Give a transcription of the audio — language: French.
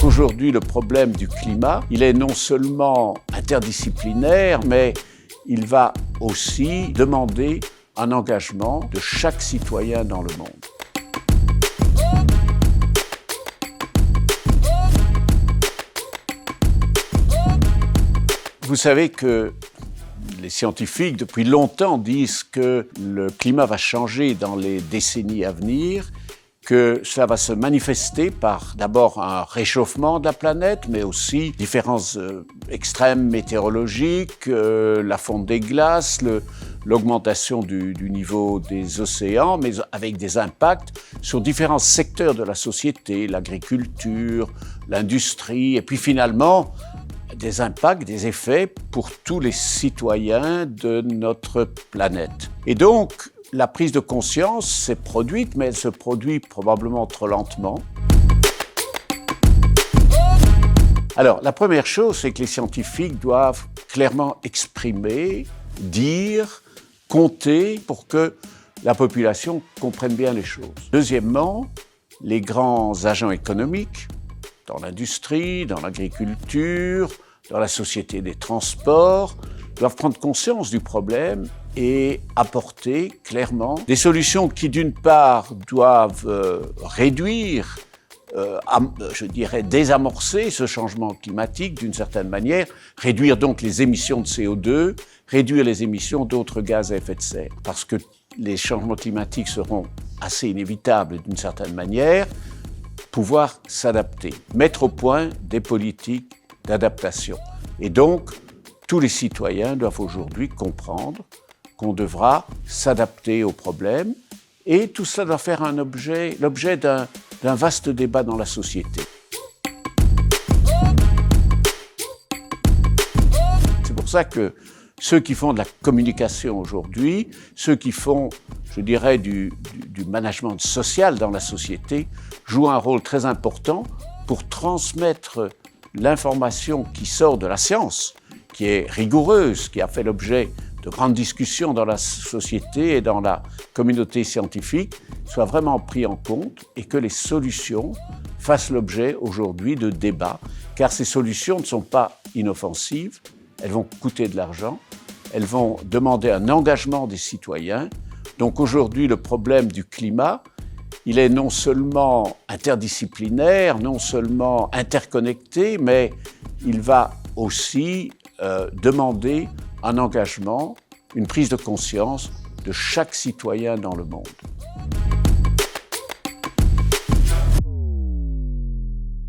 Aujourd'hui, le problème du climat, il est non seulement interdisciplinaire, mais il va aussi demander un engagement de chaque citoyen dans le monde. Vous savez que les scientifiques, depuis longtemps, disent que le climat va changer dans les décennies à venir, que cela va se manifester par d'abord un réchauffement de la planète, mais aussi différents extrêmes météorologiques, la fonte des glaces, l'augmentation du niveau des océans, mais avec des impacts sur différents secteurs de la société, l'agriculture, l'industrie, et puis finalement, des impacts, des effets pour tous les citoyens de notre planète. Et donc, la prise de conscience s'est produite, mais elle se produit probablement trop lentement. Alors, la première chose, c'est que les scientifiques doivent clairement exprimer, dire, compter pour que la population comprenne bien les choses. Deuxièmement, les grands agents économiques, dans l'industrie, dans l'agriculture, dans la société des transports, doivent prendre conscience du problème et apporter clairement des solutions qui, d'une part, doivent réduire, je dirais désamorcer ce changement climatique d'une certaine manière, réduire donc les émissions de CO2, réduire les émissions d'autres gaz à effet de serre. Parce que les changements climatiques seront assez inévitables d'une certaine manière, pouvoir s'adapter, mettre au point des politiques d'adaptation. Et donc, tous les citoyens doivent aujourd'hui comprendre qu'on devra s'adapter aux problèmes et tout cela doit faire l'objet d'un vaste débat dans la société. C'est pour ça que ceux qui font de la communication aujourd'hui, ceux qui font, je dirais, du management social dans la société, jouent un rôle très important pour transmettre l'information qui sort de la science, qui est rigoureuse, qui a fait l'objet de grandes discussions dans la société et dans la communauté scientifique, soit vraiment pris en compte et que les solutions fassent l'objet aujourd'hui de débats, car ces solutions ne sont pas inoffensives, elles vont coûter de l'argent, elles vont demander un engagement des citoyens. Donc aujourd'hui, le problème du climat, il est non seulement interdisciplinaire, non seulement interconnecté, mais il va aussi demander un engagement, une prise de conscience de chaque citoyen dans le monde.